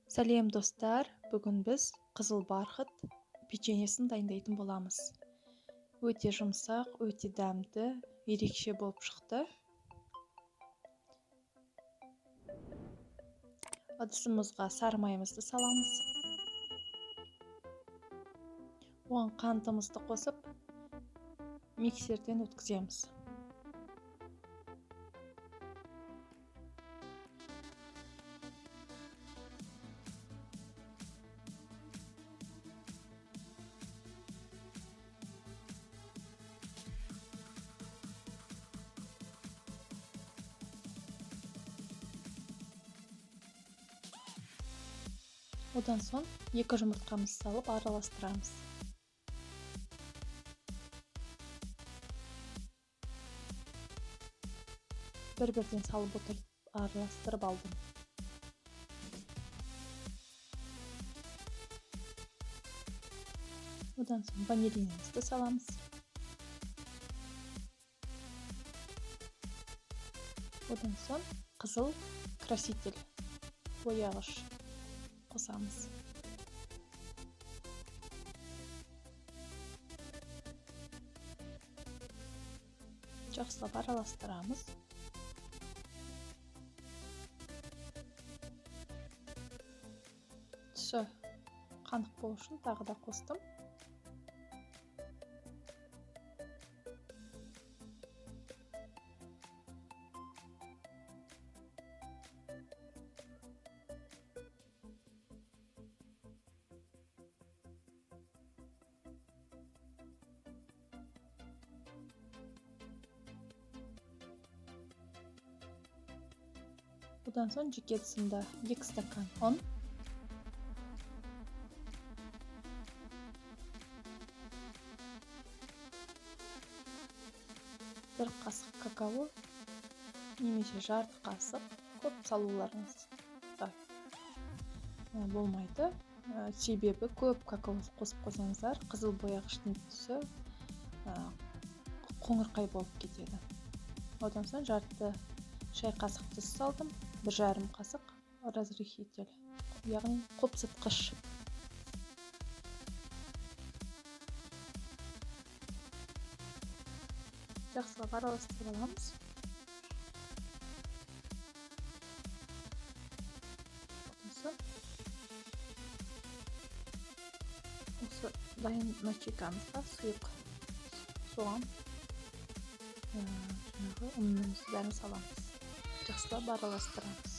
Сәлем достар, бүгін біз қызыл барқыт печеньесін дайындайтын боламыз. Өте жұмсақ, өте дәмді, ерекше болып шықты. Ыдысымызға сары майымызды саламыз. Оған қантымызды қосып, миксерден өткіземіз. Одан соң 2 жұмыртқамызды салып араластырамыз. Бір-бірден салып отырып араластырып алдым. Одан соң ванилинімізді саламыз. Одан соң қызыл краситель, бояғыш қосамыз. Жақсылап араластырамыз. Түсі қанық болу үшін тағы да қостым. Одан соң жеке ыдысымда 2 стакан ұн, бір қасық какао, немесе жарты қасық, көп салуларыңыз болмайды. Себебі көп какао қосып қойсаңыздар, қызыл бояғыштың түсі қоңырқай болып кетеді. Одан соң жарты шай қасық тұз салдым, 1,5 қасық разрыхитель, яғни қопсытқыш. Жақсылап араластырып аламыз. Осы дайын начинкамызға сұйық соған ұнымызды бәрін саламыз. Жақсылап араластырамыз.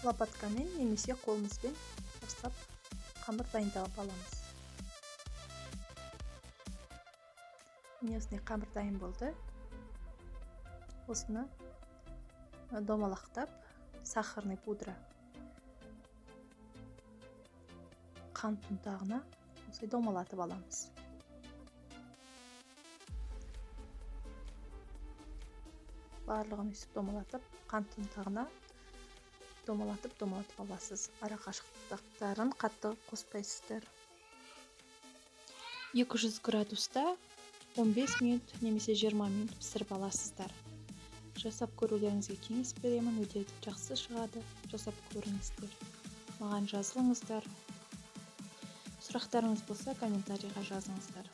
Лопаткамен немесе қолымызбен жасап қамыр дайындап аламыз. Міне осындай қамыр дайын болды. Осыны домалақтап, сахарный пудра қант ұнтағына осылай домалатып аламыз. Барлығын өйстіп домалатып, қант ұнтағына домалатып аласыз. Ара қашықтықтарын қатты қоспайсыздар. 200 градуста 15 минут немесе 20 минут пісіріп аласыздар. Жасап көрулеріңізге кеңес беремін, өте жақсы шығады. Жасап көріңіздер. Маған жазылыңыздар. Сұрақтарыңыз болса, комментарийға жазыңыздар.